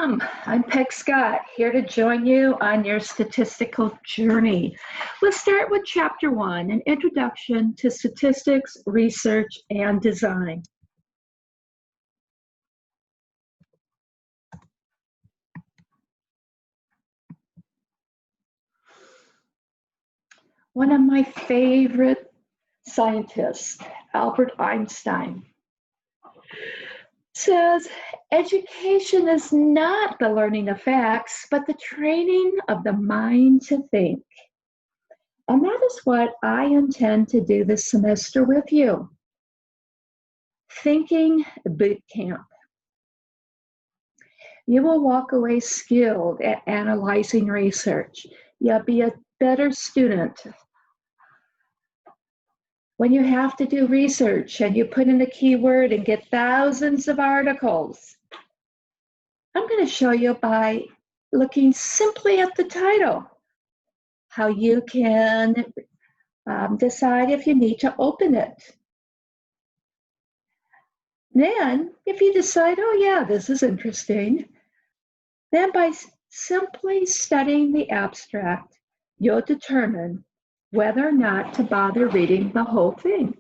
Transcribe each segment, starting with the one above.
Welcome. I'm Peg Scott, here to join you on your statistical journey. Let's start with Chapter 1, an introduction to statistics, research, and design. One of my favorite scientists, Albert Einstein, says education is not the learning of facts, but the training of the mind to think. And that is what I intend to do this semester with you. Thinking Boot Camp. You will walk away skilled at analyzing research. You'll be a better student. When you have to do research and you put in a keyword and get thousands of articles, I'm going to show you by looking simply at the title, how you can decide if you need to open it. Then, if you decide, oh yeah, this is interesting, then by simply studying the abstract, you'll determine whether or not to bother reading the whole thing.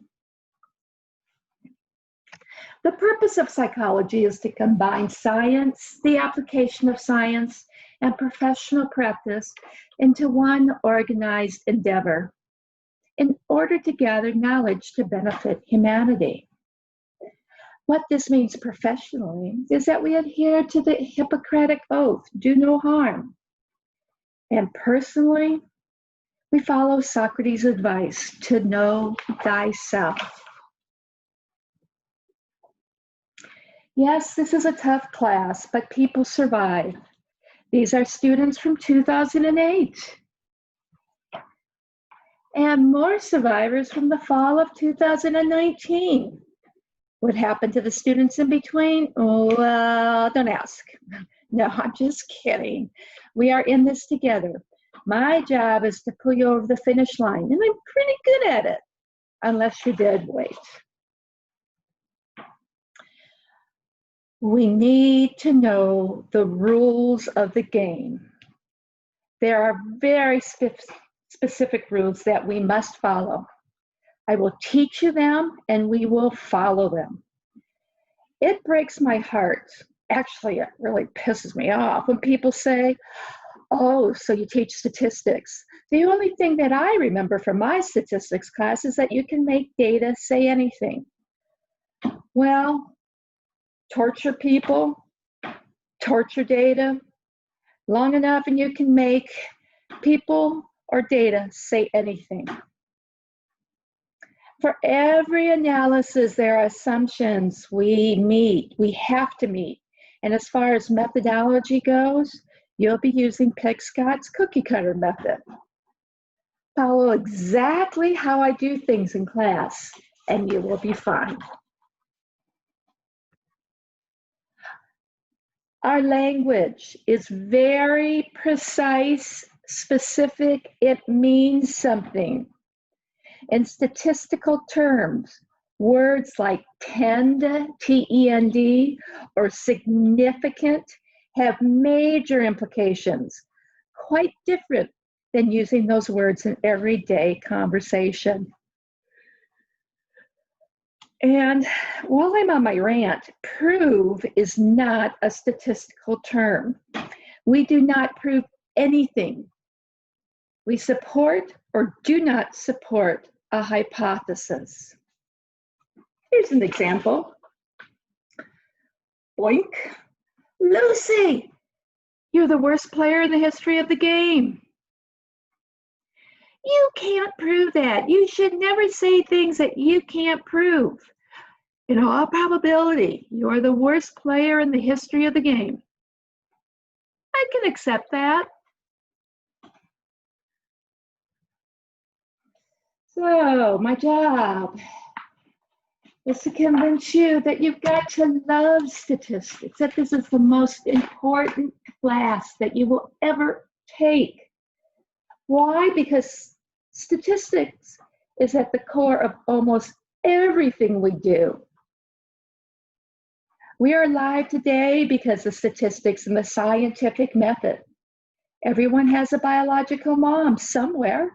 The purpose of psychology is to combine science, the application of science, and professional practice into one organized endeavor in order to gather knowledge to benefit humanity. What this means professionally is that we adhere to the Hippocratic Oath, do no harm. And personally, we follow Socrates' advice to know thyself. Yes, this is a tough class, but people survive. These are students from 2008. And more survivors from the fall of 2019. What happened to the students in between? Well, don't ask. No, I'm just kidding. We are in this together. My job is to pull you over the finish line, and I'm pretty good at it, unless you're dead weight. We need to know the rules of the game. There are very specific rules that we must follow. I will teach you them, and we will follow them. It breaks my heart. Actually, it really pisses me off when people say, oh, so you teach statistics. The only thing that I remember from my statistics class is that you can make data say anything. Well, torture people, torture data, long enough and you can make people or data say anything. For every analysis, there are assumptions we have to meet. And as far as methodology goes, you'll be using Peg Scott's cookie cutter method. Follow exactly how I do things in class, and you will be fine. Our language is very precise, specific. It means something. In statistical terms, words like tend, T-E-N-D, or significant have major implications, quite different than using those words in everyday conversation. And while I'm on my rant, prove is not a statistical term. We do not prove anything. We support or do not support a hypothesis. Here's an example. Boink. Lucy, you're the worst player in the history of the game. You can't prove that. You should never say things that you can't prove. In all probability, you're the worst player in the history of the game. I can accept that. So, my job is to convince you that you've got to love statistics, that this is the most important class that you will ever take. Why? Because statistics is at the core of almost everything we do. We are alive today because of statistics and the scientific method. Everyone has a biological mom somewhere.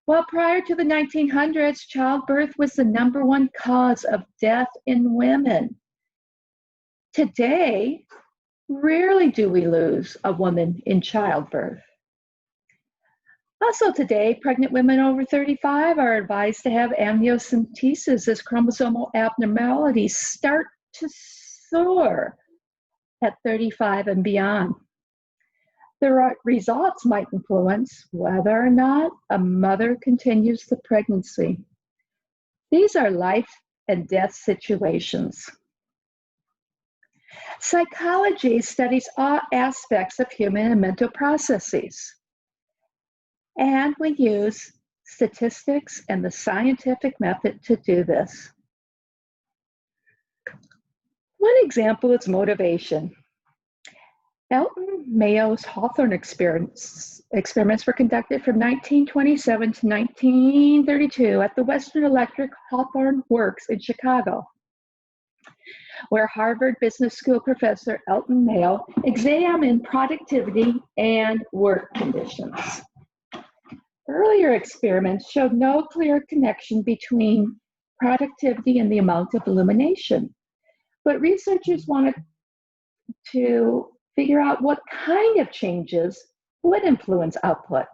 Well, prior to the 1900s, childbirth was the #1 cause of death in women. Today, rarely do we lose a woman in childbirth. Also today, pregnant women over 35 are advised to have amniocentesis as chromosomal abnormalities start to soar at 35 and beyond. The results might influence whether or not a mother continues the pregnancy. These are life and death situations. Psychology studies all aspects of human and mental processes. And we use statistics and the scientific method to do this. One example is motivation. Elton Mayo's Hawthorne experiments were conducted from 1927 to 1932 at the Western Electric Hawthorne Works in Chicago, where Harvard Business School professor Elton Mayo examined productivity and work conditions. Earlier experiments showed no clear connection between productivity and the amount of illumination, but researchers wanted to figure out what kind of changes would influence output,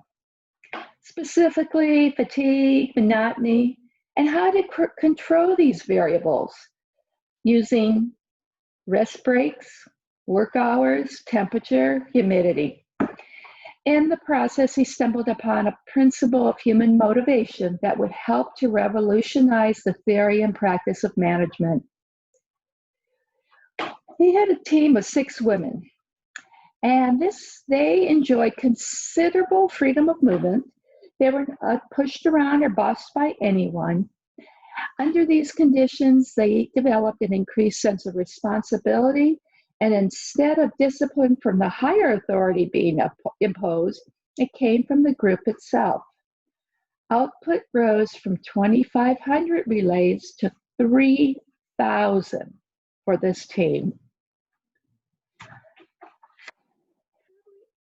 specifically fatigue, monotony, and how to control these variables using rest breaks, work hours, temperature, humidity. In the process, he stumbled upon a principle of human motivation that would help to revolutionize the theory and practice of management. He had a team of 6 women, and they enjoyed considerable freedom of movement. They were pushed around or bossed by anyone. Under these conditions, they developed an increased sense of responsibility, and instead of discipline from the higher authority being imposed, it came from the group itself. Output rose from 2,500 relays to 3,000 for this team.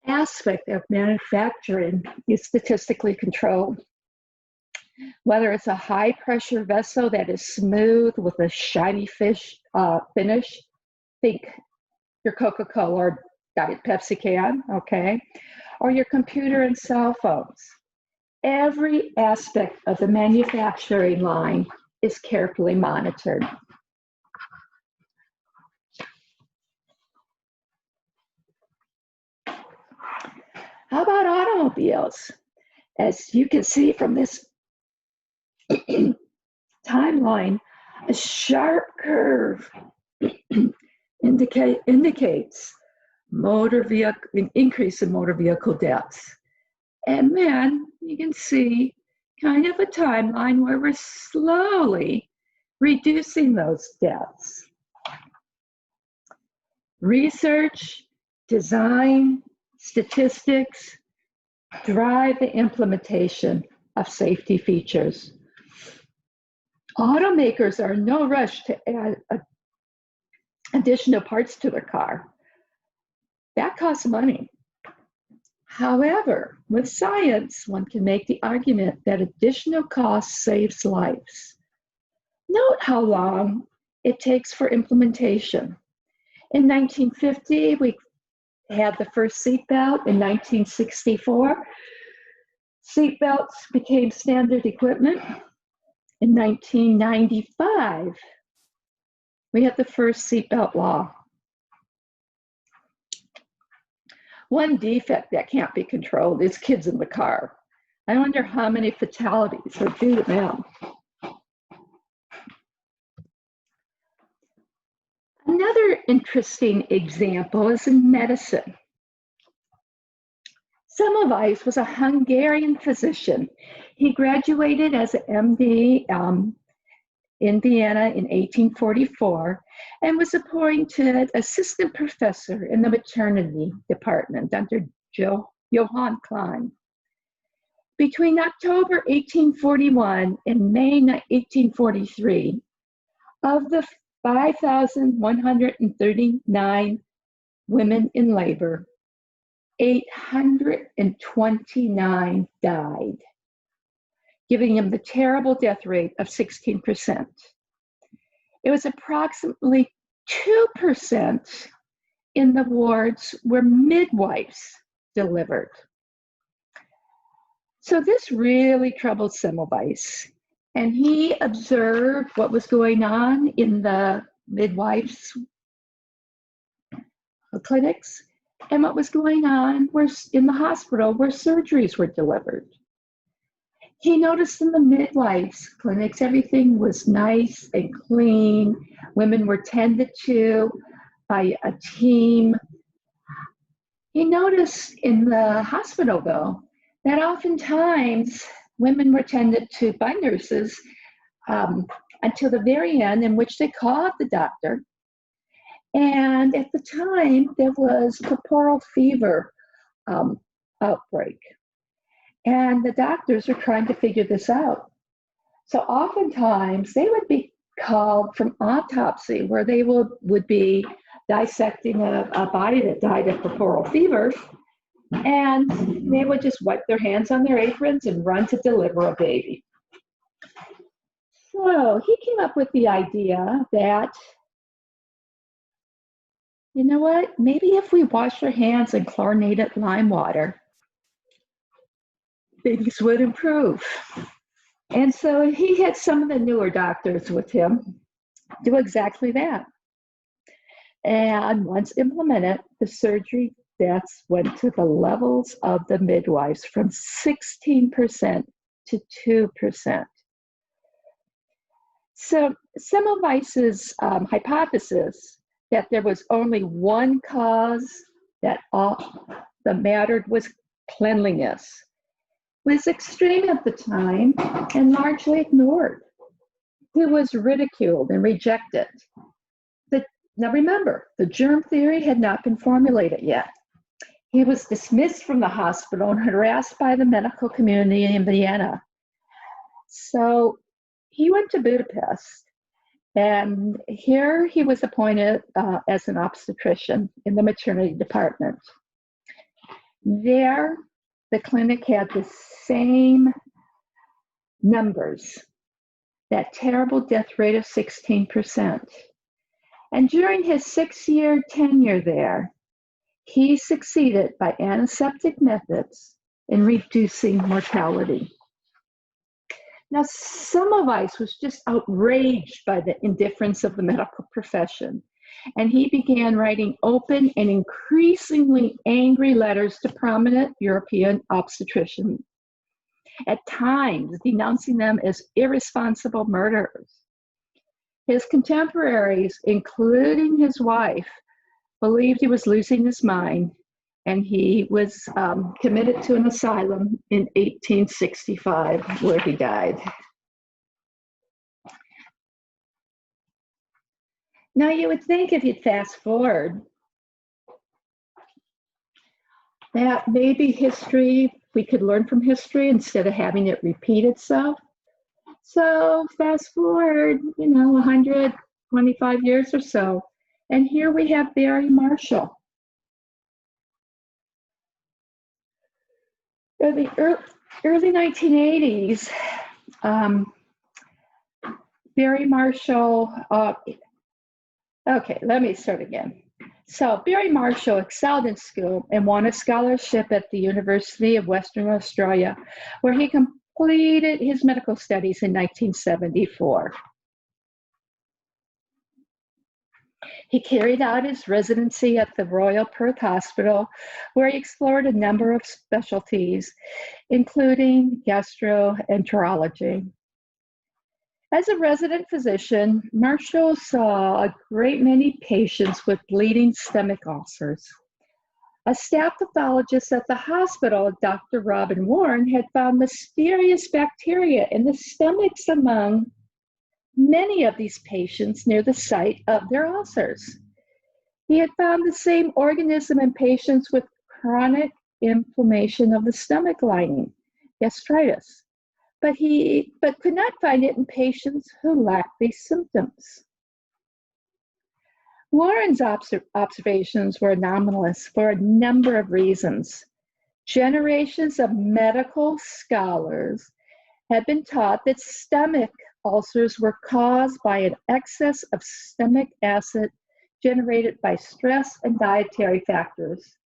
Aspect of manufacturing is statistically controlled. Whether it's a high pressure vessel that is smooth with a shiny finish, think your Coca-Cola or Diet Pepsi can, okay, or your computer and cell phones. Every aspect of the manufacturing line is carefully monitored. How about automobiles? As you can see from this timeline, a sharp curve indicates an increase in motor vehicle deaths. And then you can see kind of a timeline where we're slowly reducing those deaths. Research, design, statistics drive the implementation of safety features. Automakers are in no rush to add additional parts to their car. That costs money. However, with science, one can make the argument that additional cost saves lives. Note how long it takes for implementation. In 1950, we had the first seatbelt. In 1964, seatbelts became standard equipment. In 1995, we had the first seatbelt law. One defect that can't be controlled is kids in the car. I wonder how many fatalities are due to them. Another interesting example is in medicine. Semmelweis was a Hungarian physician. He graduated as an MD in Vienna in 1844 and was appointed assistant professor in the maternity department under Johann Klein. Between October 1841 and May 1843, of the 5,139 women in labor, 829 died, giving them the terrible death rate of 16%. It was approximately 2% in the wards where midwives delivered. So this really troubled Semmelweis, and he observed what was going on in the midwives' clinics and what was going on in the hospital where surgeries were delivered. He noticed in the midwives' clinics, everything was nice and clean. Women were tended to by a team. He noticed in the hospital, though, that oftentimes women were tended to by nurses until the very end, in which they called the doctor. And at the time, there was puerperal fever outbreak. And the doctors were trying to figure this out. So oftentimes, they would be called from autopsy, where they would be dissecting a body that died of puerperal fever, and they would just wipe their hands on their aprons and run to deliver a baby. So he came up with the idea that, you know what, maybe if we wash our hands in chlorinated lime water, babies would improve. And so he had some of the newer doctors with him do exactly that. And once implemented, the surgery deaths went to the levels of the midwives from 16% to 2%. So Semmelweis's hypothesis that there was only one cause that mattered was cleanliness was extreme at the time and largely ignored. He was ridiculed and rejected. Now remember, the germ theory had not been formulated yet. He was dismissed from the hospital and harassed by the medical community in Vienna. So he went to Budapest, and here he was appointed as an obstetrician in the maternity department. There, the clinic had the same numbers, that terrible death rate of 16%. And during his 6-year tenure there, he succeeded by antiseptic methods in reducing mortality. Now, Semmelweis was just outraged by the indifference of the medical profession, and he began writing open and increasingly angry letters to prominent European obstetricians, at times denouncing them as irresponsible murderers. His contemporaries, including his wife, believed he was losing his mind, and he was committed to an asylum in 1865, where he died. Now, you would think if you'd fast forward, that maybe history, we could learn from history instead of having it repeat itself. So fast forward, 125 years or so, and here we have Barry Marshall. In the early 1980s, Barry Marshall, okay, let me start again. So Barry Marshall excelled in school and won a scholarship at the University of Western Australia, where he completed his medical studies in 1974. He carried out his residency at the Royal Perth Hospital, where he explored a number of specialties, including gastroenterology. As a resident physician, Marshall saw a great many patients with bleeding stomach ulcers. A staff pathologist at the hospital, Dr. Robin Warren, had found mysterious bacteria in the stomachs among many of these patients near the site of their ulcers. He had found the same organism in patients with chronic inflammation of the stomach lining, gastritis, but could not find it in patients who lacked these symptoms. Warren's observations were anomalous for a number of reasons. Generations of medical scholars had been taught that stomach ulcers were caused by an excess of stomach acid generated by stress and dietary factors.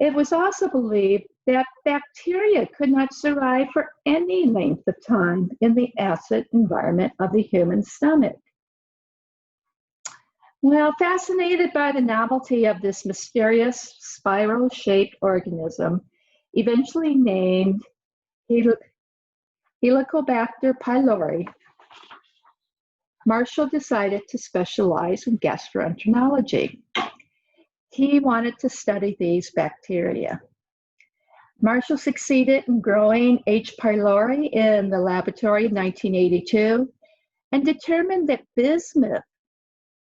It was also believed that bacteria could not survive for any length of time in the acid environment of the human stomach. Well, fascinated by the novelty of this mysterious spiral-shaped organism, eventually named Helicobacter pylori, Marshall decided to specialize in gastroenterology. He wanted to study these bacteria. Marshall succeeded in growing H. pylori in the laboratory in 1982 and determined that bismuth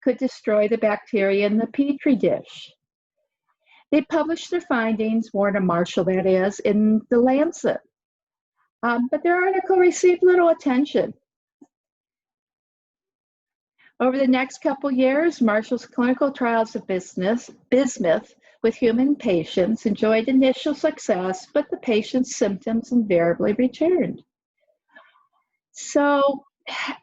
could destroy the bacteria in the petri dish. They published their findings, Warren and Marshall that is, in The Lancet. But their article received little attention. Over the next couple years, Marshall's clinical trials of bismuth with human patients enjoyed initial success, but the patient's symptoms invariably returned. So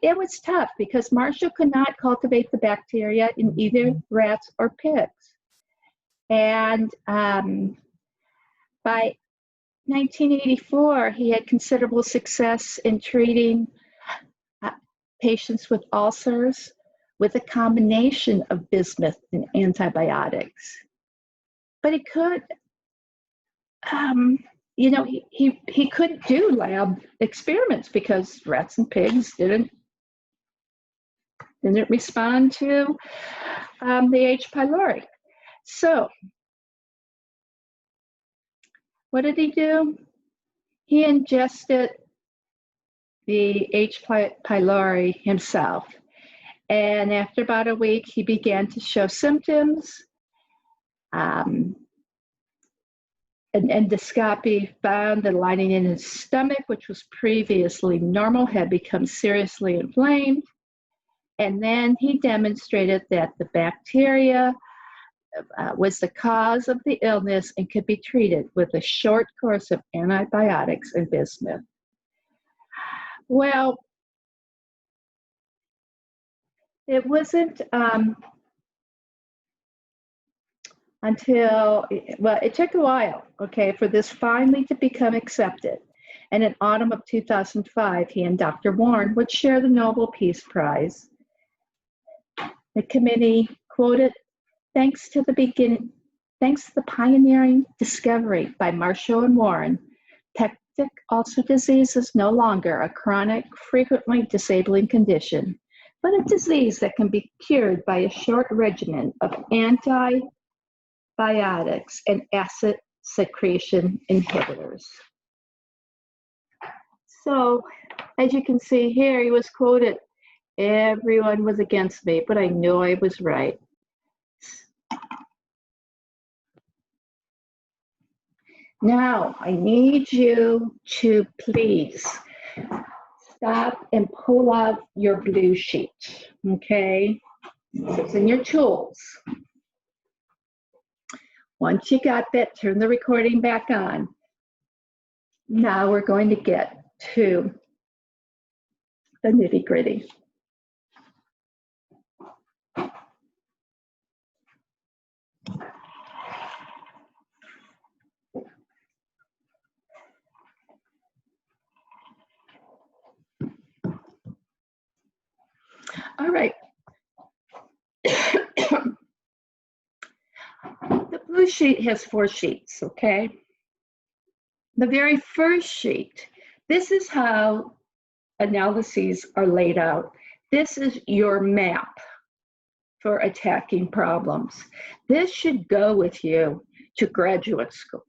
it was tough because Marshall could not cultivate the bacteria in either rats or pigs. And by 1984, he had considerable success in treating patients with ulcers with a combination of bismuth and antibiotics. But he could, he couldn't do lab experiments because rats and pigs didn't respond to the H. pylori. So what did he do? He ingested the H. pylori himself. And after about a week, he began to show symptoms. An endoscopy found the lining in his stomach, which was previously normal, had become seriously inflamed. And then he demonstrated that the bacteria was the cause of the illness and could be treated with a short course of antibiotics and bismuth. Well, it wasn't it took a while, okay, for this finally to become accepted. And in autumn of 2005, he and Dr. Warren would share the Nobel Peace Prize. The committee quoted, thanks to the pioneering discovery by Marshall and Warren, peptic ulcer disease is no longer a chronic, frequently disabling condition, but a disease that can be cured by a short regimen of antibiotics and acid secretion inhibitors. So, as you can see here, he was quoted, everyone was against me, but I knew I was right. Now, I need you to please stop and pull out your blue sheet, okay? It's in your tools. Once you got that, turn the recording back on. Now we're going to get to the nitty-gritty. All right. The blue sheet has 4 sheets, okay? The very first sheet, this is how analyses are laid out. This is your map for attacking problems. This should go with you to graduate school.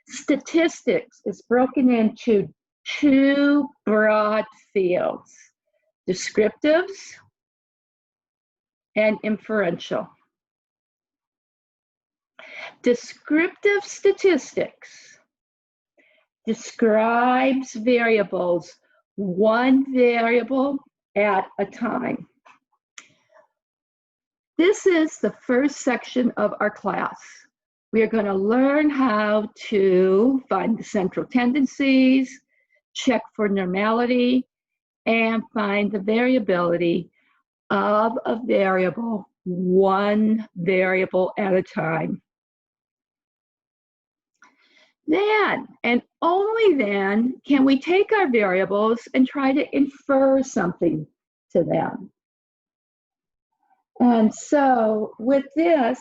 Statistics is broken into 2 broad fields, descriptives and inferential. Descriptive statistics describes variables, one variable at a time. This is the first section of our class. We are going to learn how to find the central tendencies, check for normality, and find the variability of a variable, one variable at a time. Then, and only then, can we take our variables and try to infer something to them. And so with this,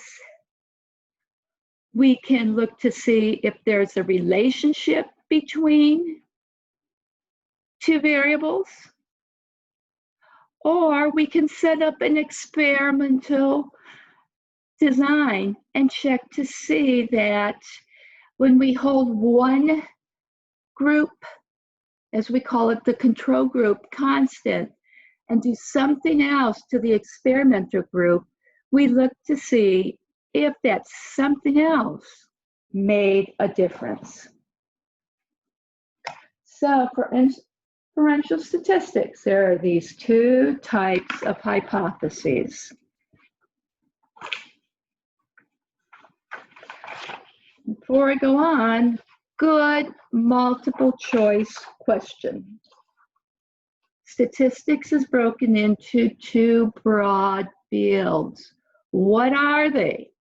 we can look to see if there's a relationship between two variables, or we can set up an experimental design and check to see that when we hold one group, as we call it, the control group, constant, and do something else to the experimenter group, we look to see if that something else made a difference. So for inferential statistics, there are these two types of hypotheses. Before I go on, good multiple choice question. Statistics is broken into two broad fields. What are they?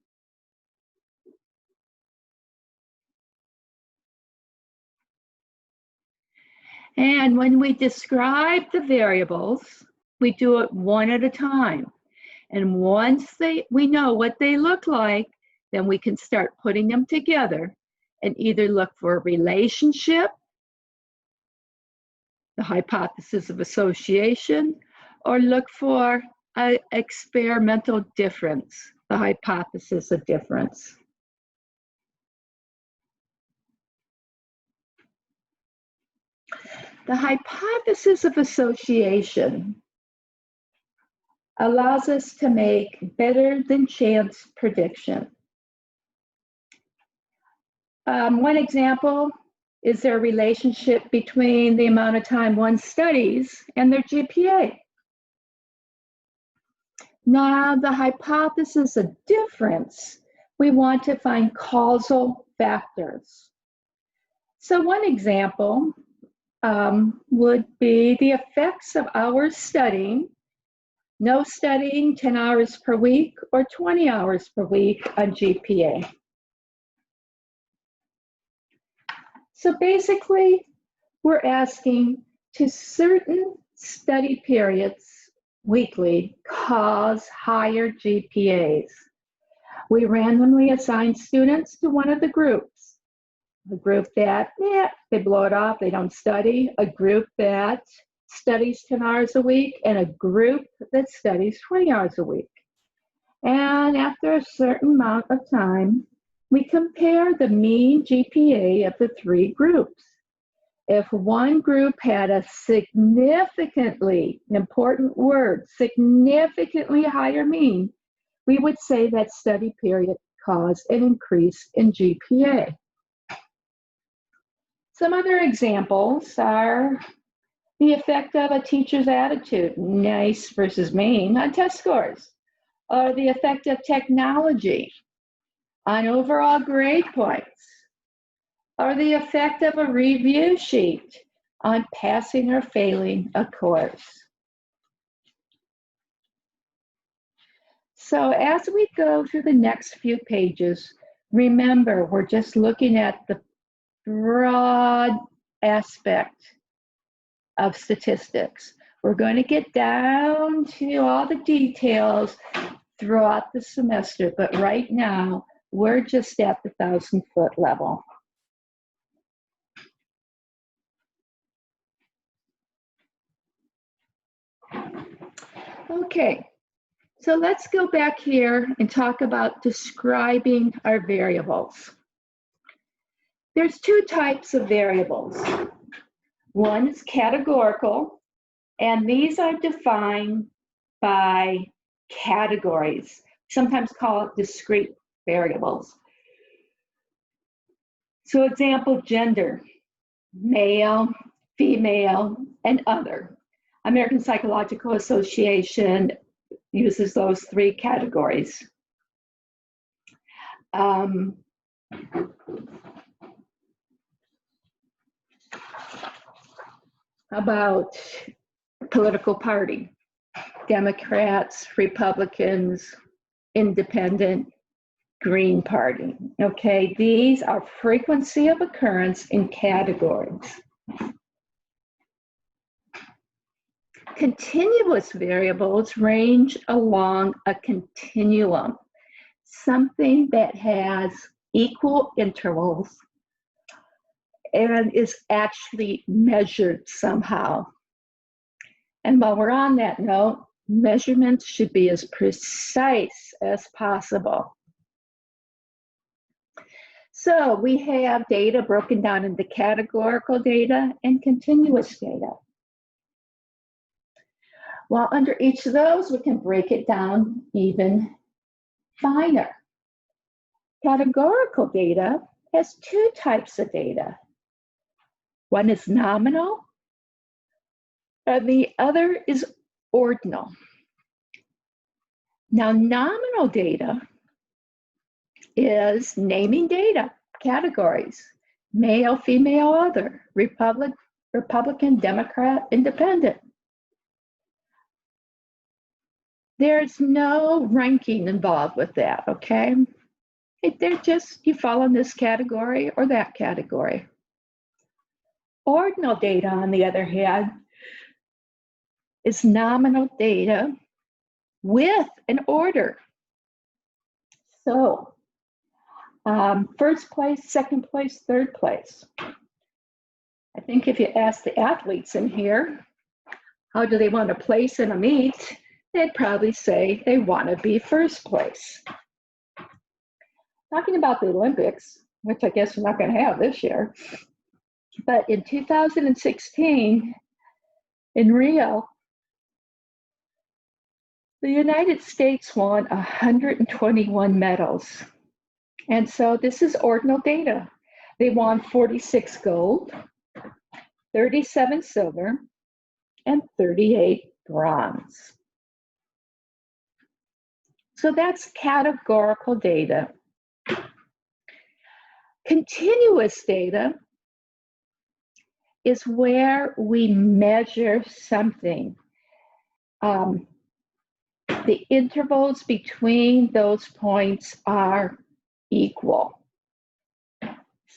And when we describe the variables, we do it one at a time. And once we know what they look like, then we can start putting them together and either look for a relationship, the hypothesis of association, or look for an experimental difference, the hypothesis of difference. The hypothesis of association allows us to make better than chance prediction. One example is there a relationship between the amount of time one studies and their GPA. Now, the hypothesis of difference, we want to find causal factors. So one example would be the effects of hours studying, no studying 10 hours per week or 20 hours per week on GPA. So basically, we're asking, do certain study periods weekly cause higher GPAs? We randomly assign students to one of the groups. A group that, they blow it off, they don't study. A group that studies 10 hours a week, and a group that studies 20 hours a week. And after a certain amount of time, we compare the mean GPA of the three groups. If one group had a significantly, important word, significantly higher mean, we would say that study period caused an increase in GPA. Some other examples are the effect of a teacher's attitude, nice versus mean, on test scores, or the effect of technology on overall grade points, or the effect of a review sheet on passing or failing a course. So as we go through the next few pages, remember, we're just looking at the broad aspect of statistics. We're going to get down to all the details throughout the semester, but right now, we're just at the 1,000-foot level. Okay, so let's go back here and talk about describing our variables. There's two types of variables. One is categorical, and these are defined by categories. Sometimes call it discrete variables. So example, gender, male, female, and other. American Psychological Association uses those three categories. About political party, Democrats, Republicans, Independent, Green Party. Okay, these are frequency of occurrence in categories. Continuous variables range along a continuum, something that has equal intervals and is actually measured somehow. And while we're on that note, measurements should be as precise as possible. So we have data broken down into categorical data and continuous data. While under each of those, we can break it down even finer. Categorical data has two types of data. One is nominal, and the other is ordinal. Now, nominal data is naming data, categories, male, female, other, Republican, Democrat, Independent. There's no ranking involved with that, okay? They're just, you fall in this category or that category. Ordinal data, on the other hand, is nominal data with an order. So, first place, second place, third place. I think if you ask the athletes in here, how do they want to place in a meet? They'd probably say they want to be first place. Talking about the Olympics, which I guess we're not going to have this year, but in 2016, in Rio, the United States won 121 medals. And so this is ordinal data. They won 46 gold, 37 silver, and 38 bronze. So that's categorical data. Continuous data is where we measure something. The intervals between those points are equal.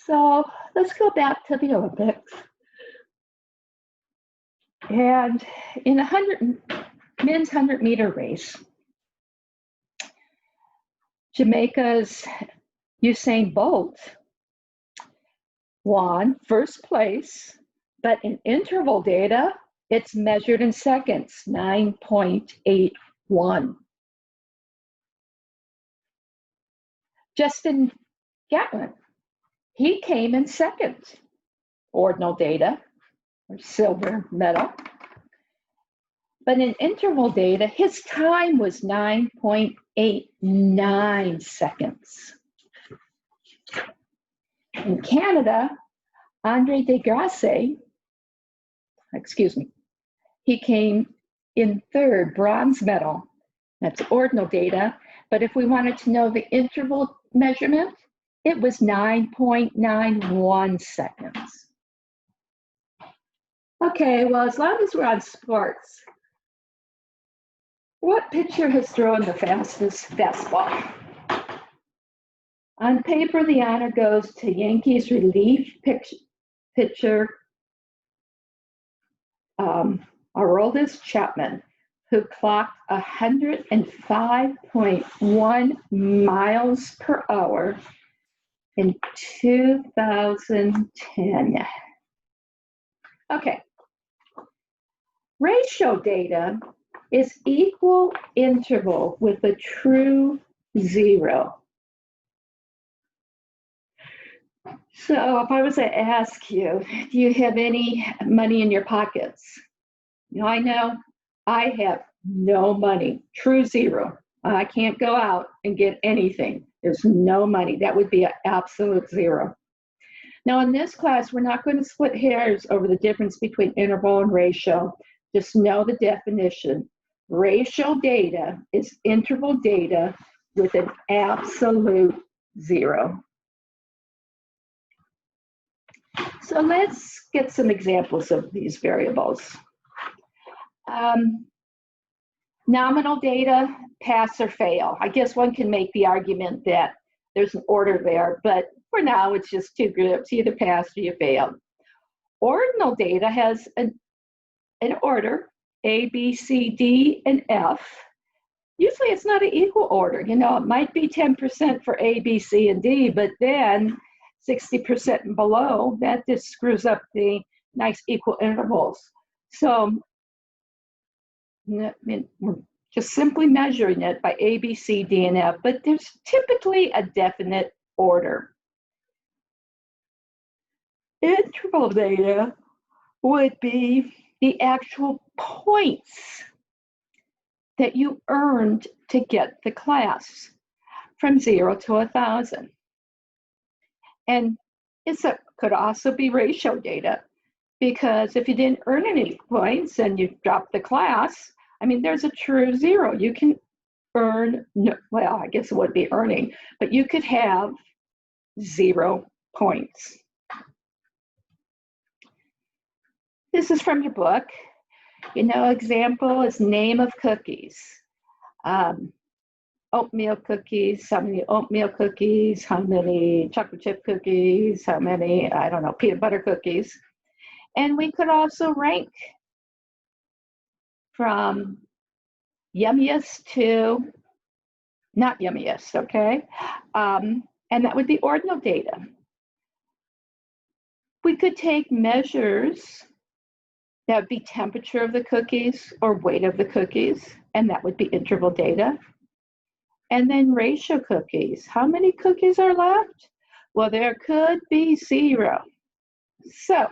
So let's go back to the Olympics. And in men's 100-meter race, Jamaica's Usain Bolt won first place, but in interval data, it's measured in seconds, 9.81. Justin Gatlin, he came in second, ordinal data, or silver medal. But in interval data, his time was 9.89 seconds. In Canada, Andre Degrasse, he came in third, bronze medal. That's ordinal data. But if we wanted to know the interval measurement, it was 9.91 seconds. Okay, well, as long as we're on sports, what pitcher has thrown the fastest fastball? On paper, the honor goes to Yankees relief pitcher Aroldis Chapman, who clocked 105.1 miles per hour in 2010. Okay. Ratio data is equal interval with a true zero. So if I was to ask you, do you have any money in your pockets? I know I have no money, true zero. I can't go out and get anything. There's no money. That would be an absolute zero. Now in this class, we're not going to split hairs over the difference between interval and ratio. Just know the definition. Ratio data is interval data with an absolute 0. So let's get some examples of these variables. Nominal data, pass or fail. I guess one can make the argument that there's an order there, but for now it's just two groups, either pass or you failed. Ordinal data has an order, A, B, C, D, and F. Usually it's not an equal order. You know, it might be 10% for A, B, C, and D, but then 60% and below, that just screws up the nice equal intervals. So I mean, we're just simply measuring it by A, B, C, D, and F, but there's typically a definite order. Interval data would be the actual points that you earned to get the class from 0 to 1,000. And it could also be ratio data, because if you didn't earn any points and you dropped the class, I mean, there's a true 0. You can earn, well, I guess it would be earning, but you could have 0 points. This is from your book. You know, example is name of cookies. Oatmeal cookies, how many oatmeal cookies, how many chocolate chip cookies, how many, I don't know, peanut butter cookies. And we could also rank from yummiest to not yummiest, okay? And that would be ordinal data. We could take measures. That would be temperature of the cookies or weight of the cookies, and that would be interval data. And then ratio cookies. How many cookies are left? Well, there could be 0. So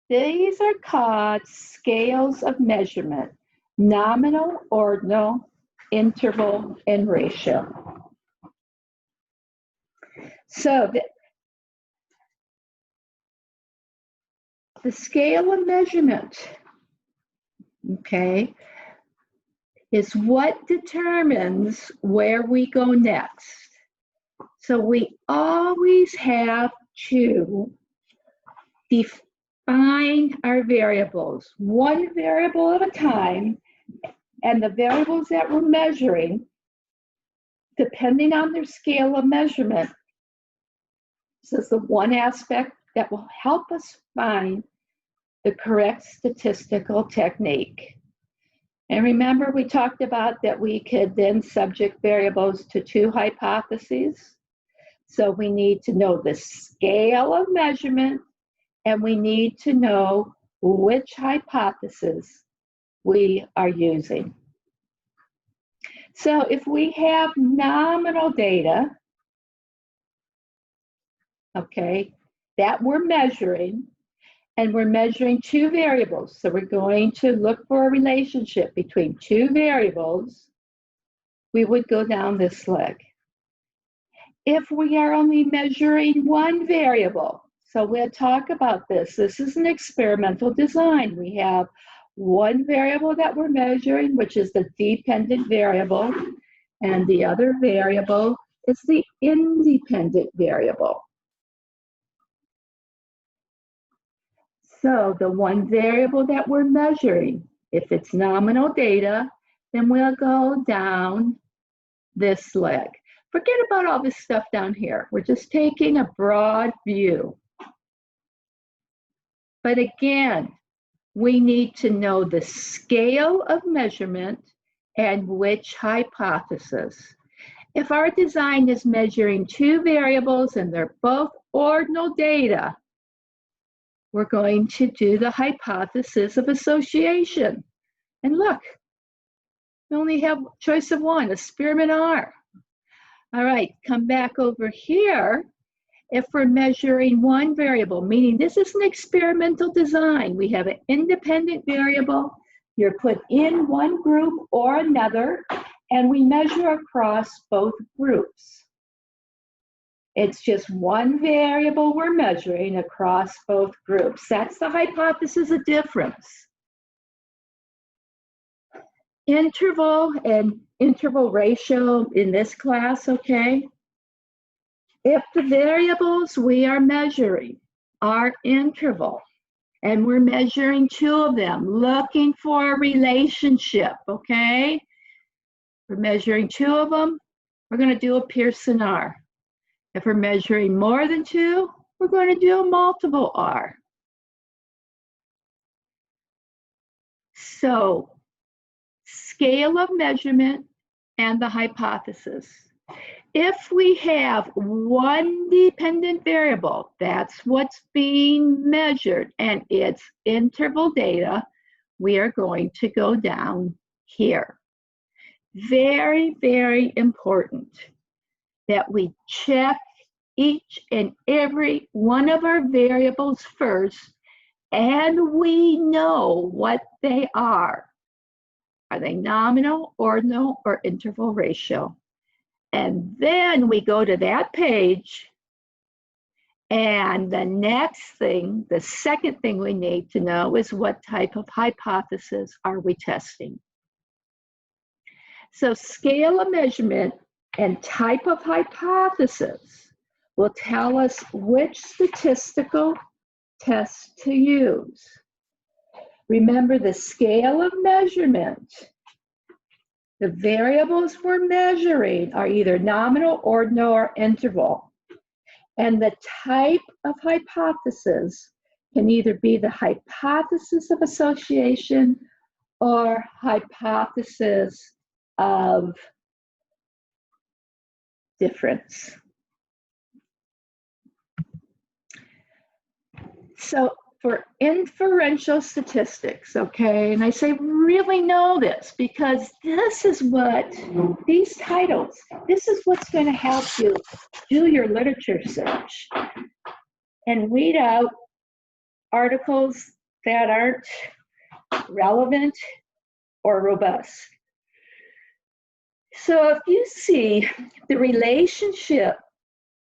these are called scales of measurement: nominal, ordinal, interval, and ratio. So the scale of measurement, okay, is what determines where we go next. So we always have to define our variables, one variable at a time, and the variables that we're measuring, depending on their scale of measurement, this is the one aspect that will help us find the correct statistical technique. And remember, we talked about that we could then subject variables to 2 hypotheses. So we need to know the scale of measurement, and we need to know which hypothesis we are using. So if we have nominal data, okay, that we're measuring, and we're measuring 2 variables. So we're going to look for a relationship between 2 variables. We would go down this leg. If we are only measuring 1 variable, so we'll talk about this. This is an experimental design. We have 1 variable that we're measuring, which is the dependent variable, and the other variable is the independent variable. So the 1 variable that we're measuring, if it's nominal data, then we'll go down this leg. Forget about all this stuff down here. We're just taking a broad view. But again, we need to know the scale of measurement and which hypothesis. If our design is measuring 2 variables and they're both ordinal data, we're going to do the hypothesis of association. And look, we only have choice of 1, a Spearman R. All right, come back over here. If we're measuring 1 variable, meaning this is an experimental design, we have an independent variable, you're put in 1 group or another, and we measure across both groups. It's just 1 variable we're measuring across both groups. That's the hypothesis of difference. interval and interval ratio in this class, okay? If the variables we are measuring are interval, and we're measuring 2 of them, looking for a relationship, okay? We're measuring 2 of them, we're going to do a Pearson R. If we're measuring more than 2, we're going to do a multiple R. So, scale of measurement and the hypothesis. If we have one dependent variable, that's what's being measured, and it's interval data, we are going to go down here. Very, very important that we check each and every one of our variables first, and we know what they are. Are they nominal, ordinal, or interval ratio? And then we go to that page, and the next thing, the second thing we need to know is what type of hypothesis are we testing? So scale of measurement and type of hypothesis will tell us which statistical test to use. Remember, the scale of measurement, the variables we're measuring are either nominal, ordinal, or interval. And the type of hypothesis can either be the hypothesis of association or hypothesis of difference. So for inferential statistics, okay, and I say really know this because this is what, these titles, this is what's going to help you do your literature search and weed out articles that aren't relevant or robust. So if you see the relationship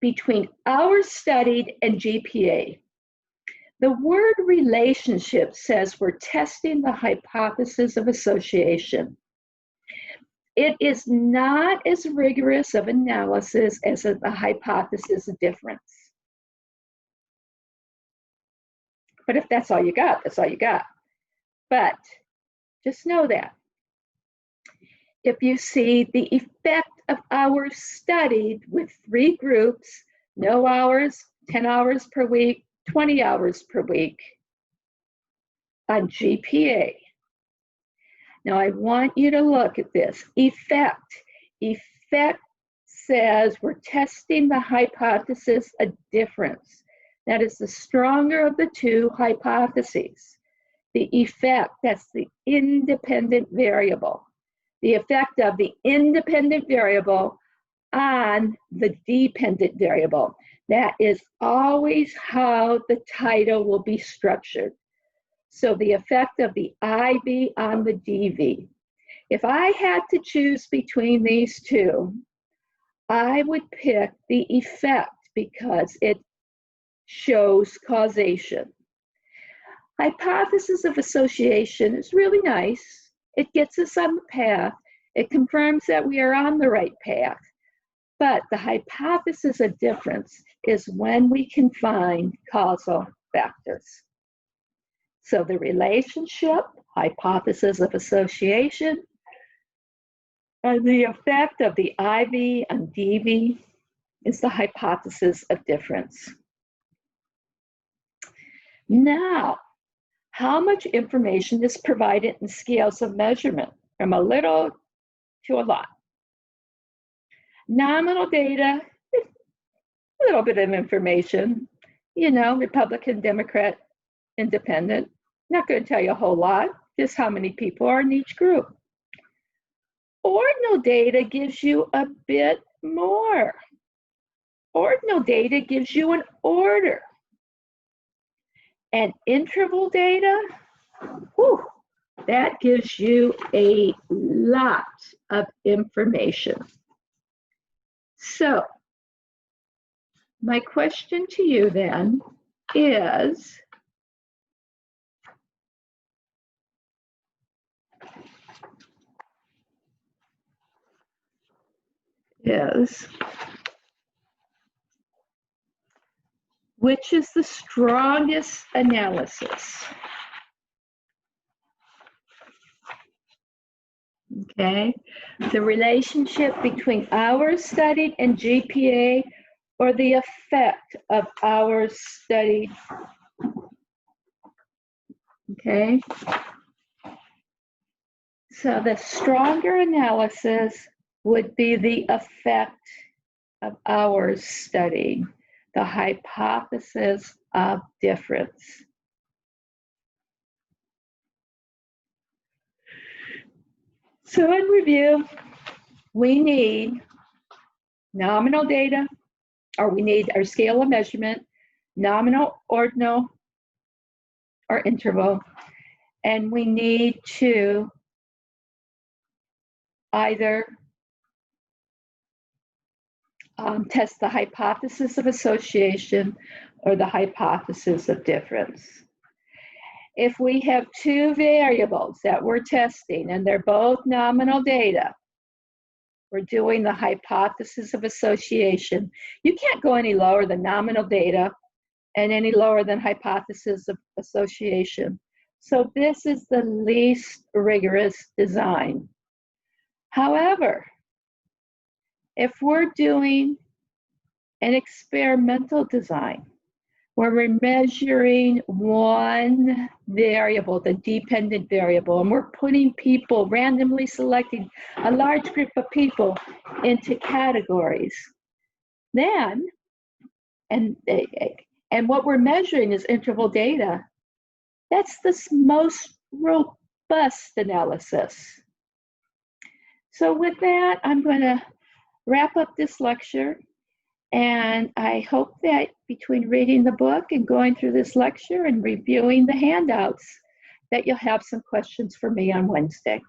between hours studied and GPA, the word relationship says we're testing the hypothesis of association. It is not as rigorous of analysis as the hypothesis of difference. But if that's all you got, that's all you got. But just know that. If you see the effect of hours studied with 3 groups, no hours, 10 hours per week, 20 hours per week on GPA. Now I want you to look at this. Effect. Effect says we're testing the hypothesis of difference. That is the stronger of the 2 hypotheses. The effect, that's the independent variable. The effect of the independent variable on the dependent variable. That is always how the title will be structured. So the effect of the IV on the DV. If I had to choose between these 2, I would pick the effect because it shows causation. Hypothesis of association is really nice. It gets us on the path. It confirms that we are on the right path. But the hypothesis of difference is when we can find causal factors. So the relationship, hypothesis of association, and the effect of the IV on DV is the hypothesis of difference. Now, how much information is provided in scales of measurement? From a little to a lot. Nominal data, a little bit of information, you know, Republican, Democrat, Independent. Not going to tell you a whole lot, just how many people are in each group. Ordinal data gives you a bit more. Ordinal data gives you an order. And interval data, whew, that gives you a lot of information. So, my question to you then is, is, which is the strongest analysis? Okay, the relationship between hours studied and GPA, or the effect of hours studied. Okay, so the stronger analysis would be the effect of hours studied, the hypothesis of difference. So in review, we need nominal data, or we need our scale of measurement, nominal, ordinal, or interval, and we need to either test the hypothesis of association or the hypothesis of difference. If we have two variables that we're testing and they're both nominal data, we're doing the hypothesis of association. You can't go any lower than nominal data and any lower than hypothesis of association. So this is the least rigorous design. However, if we're doing an experimental design where we're measuring one variable, the dependent variable, and we're putting people, randomly selecting a large group of people into categories, then, and what we're measuring is interval data, that's the most robust analysis. So with that, I'm going to wrap up this lecture. And I hope that between reading the book and going through this lecture and reviewing the handouts, that you'll have some questions for me on Wednesday.